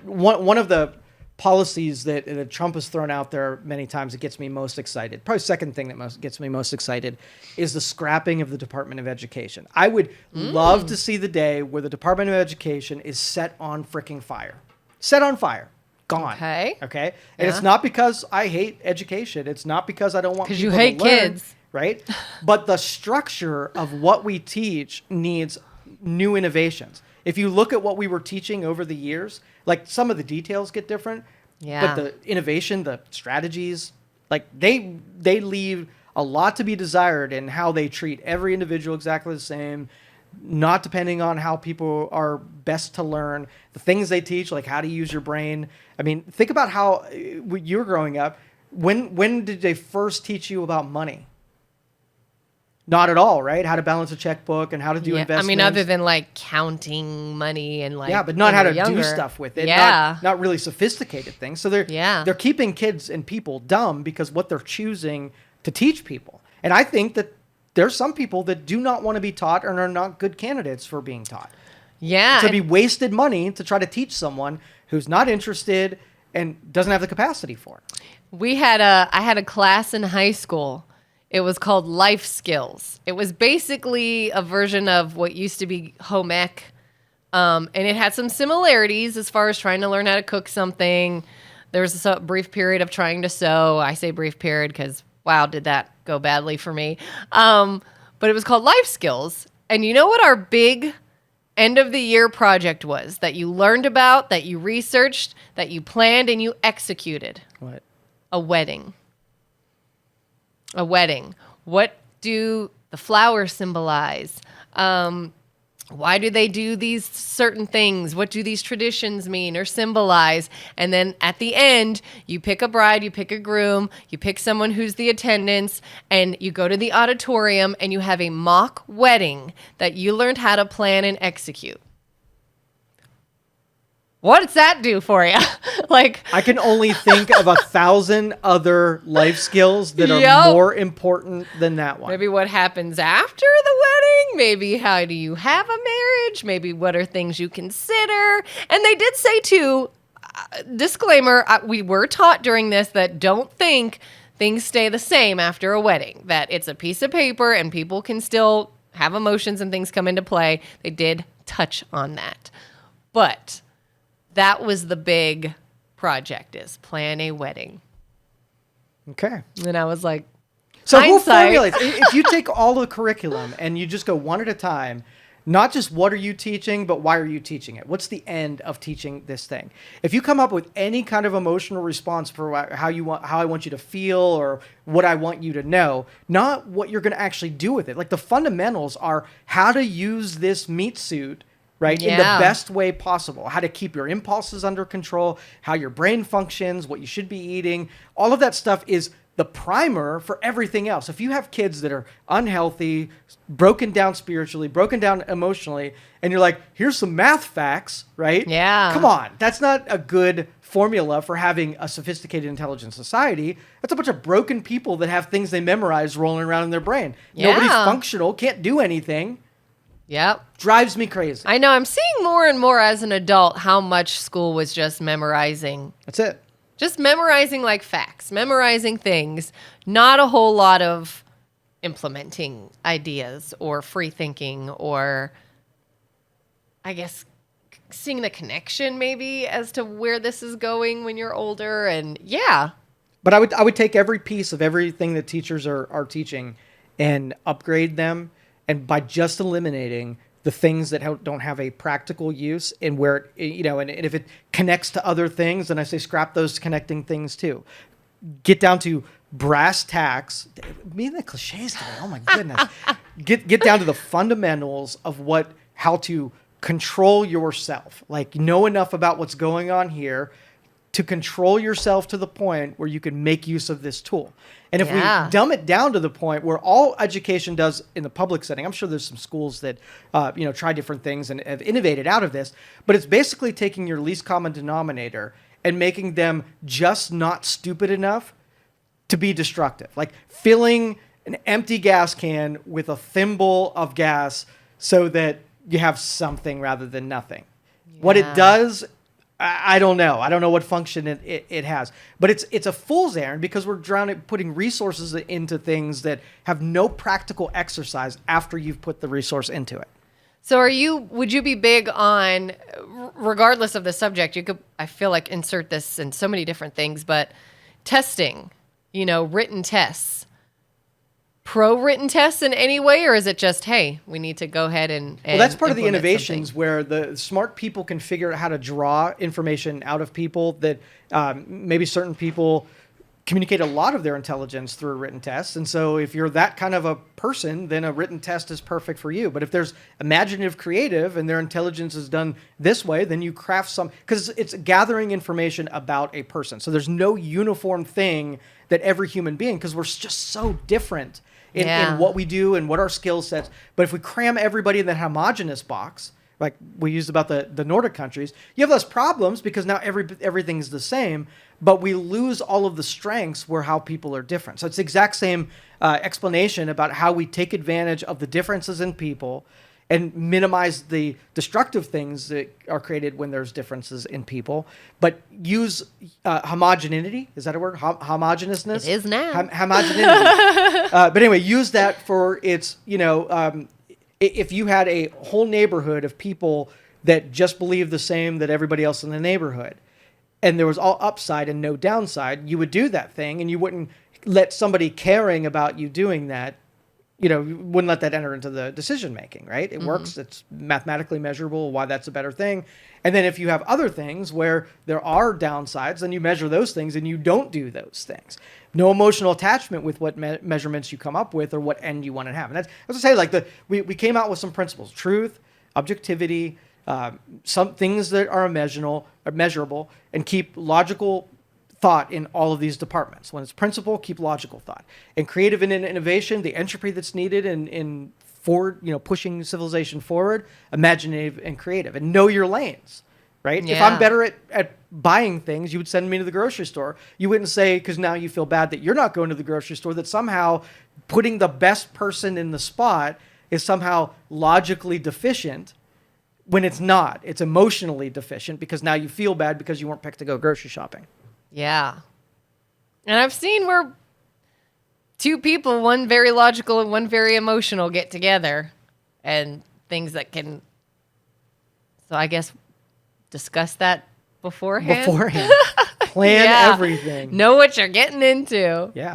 One of the policies that Trump has thrown out there many times that gets me most excited, probably second thing that gets me most excited, is the scrapping of the Department of Education. I would love to see the day where the Department of Education is set on freaking fire. Set on fire. Gone. Okay? And it's not because I hate education. It's not because I don't want people to learn. Because you hate kids. Right? But the structure of what we teach needs new innovations. If you look at what we were teaching over the years, like some of the details get different, but the innovation, the strategies, like they leave a lot to be desired in how they treat every individual exactly the same, not depending on how people are best to learn. The things they teach, like how to use your brain. I mean, think about how when you were growing up, when did they first teach you about money? Not at all, right? How to balance a checkbook and how to do investments. I mean, other than like counting money and like but not how to do stuff with it. Not really sophisticated things. So they're keeping kids and people dumb because what they're choosing to teach people. And I think that there's some people that do not want to be taught and are not good candidates for being taught. Yeah, to be wasted money to try to teach someone who's not interested and doesn't have the capacity for it. I had a class in high school. It was called Life Skills. It was basically a version of what used to be home ec. And it had some similarities as far as trying to learn how to cook something. There was a brief period of trying to sew. I say brief period because, wow, did that go badly for me. But it was called Life Skills. And you know what our big end of the year project was that you learned about, that you researched, that you planned, and you executed? What? A wedding. A wedding. What do the flowers symbolize? Why do they do these certain things? What do these traditions mean or symbolize? And then at the end, you pick a bride, you pick a groom, you pick someone who's the attendants, and you go to the auditorium and you have a mock wedding that you learned how to plan and execute. What does that do for you? Like, I can only think of 1,000 other life skills that are more important than that one. Maybe what happens after the wedding. Maybe how do you have a marriage? Maybe what are things you consider? And they did say too, disclaimer, we were taught during this that don't think things stay the same after a wedding. That it's a piece of paper and people can still have emotions and things come into play. They did touch on that. But that was the big project, is plan a wedding. Okay. And I was like, so who formulates? If you take all the curriculum and you just go one at a time, not just what are you teaching, but why are you teaching it? What's the end of teaching this thing? If you come up with any kind of emotional response for how I want you to feel or what I want you to know, not what you're going to actually do with it. Like the fundamentals are how to use this meat suit, right? In the best way possible. How to keep your impulses under control, how your brain functions, what you should be eating. All of that stuff is the primer for everything else. If you have kids that are unhealthy, broken down spiritually, broken down emotionally, and you're like, here's some math facts, right? Yeah. Come on. That's not a good formula for having a sophisticated, intelligent society. That's a bunch of broken people that have things they memorize rolling around in their brain. Yeah. Nobody's functional, can't do anything. Yep. Drives me crazy. I know. I'm seeing more and more as an adult how much school was just memorizing. That's it. Just memorizing like facts, memorizing things, not a whole lot of implementing ideas or free thinking or, I guess, seeing the connection maybe as to where this is going when you're older. And yeah. But I would take every piece of everything that teachers are teaching and upgrade them. And by just eliminating the things that don't have a practical use and where, and if it connects to other things, then I say scrap those connecting things too. Get down to brass tacks. Me and the cliches today. Oh my goodness. Get down to the fundamentals of how to control yourself. Like know enough about what's going on here to control yourself to the point where you can make use of this tool. And if we dumb it down to the point where all education does in the public setting, I'm sure there's some schools that, try different things and have innovated out of this, but it's basically taking your least common denominator and making them just not stupid enough to be destructive. Like filling an empty gas can with a thimble of gas so that you have something rather than nothing. Yeah. What it does I don't know. I don't know what function it has, but it's a fool's errand because we're putting resources into things that have no practical exercise after you've put the resource into it. So would you be big on, regardless of the subject, you could, I feel like, insert this in so many different things, but testing, written tests, pro written tests in any way, or is it just, hey, we need to go ahead and well, that's part of the innovations something where the smart people can figure out how to draw information out of people that maybe certain people communicate a lot of their intelligence through a written test. And so if you're that kind of a person, then a written test is perfect for you. But if there's imaginative creative and their intelligence is done this way, then you craft some, because it's gathering information about a person. So there's no uniform thing that every human being, because we're just so different in what we do and what our skill sets. But if we cram everybody in that homogenous box, like we used about the Nordic countries, you have less problems because now everything's the same, but we lose all of the strengths where how people are different. So it's the exact same explanation about how we take advantage of the differences in people and minimize the destructive things that are created when there's differences in people, but use homogeneity. Is that a word? Homogeneousness? It is now. Homogeneity. But anyway, use that for its, if you had a whole neighborhood of people that just believe the same that everybody else in the neighborhood, and there was all upside and no downside, you would do that thing, and you wouldn't let somebody caring about you doing that, you wouldn't let that enter into the decision making, right? It works. It's mathematically measurable why that's a better thing. And then if you have other things where there are downsides, then you measure those things and you don't do those things. No emotional attachment with what measurements you come up with or what end you want to have. And that's, I was going to say, we came out with some principles: truth, objectivity, some things that are measurable, and keep logical thought in all of these departments. When it's principle, keep logical thought. And creative and innovation, the entropy that's needed in forward, pushing civilization forward, imaginative and creative, and know your lanes, right? Yeah. If I'm better at buying things, you would send me to the grocery store. You wouldn't say, because now you feel bad that you're not going to the grocery store, that somehow putting the best person in the spot is somehow logically deficient, when it's not. It's emotionally deficient because now you feel bad because you weren't picked to go grocery shopping. Yeah. And I've seen where two people, one very logical and one very emotional, get together, and things that can, so I guess discuss that beforehand. Plan everything. Know what you're getting into. Yeah.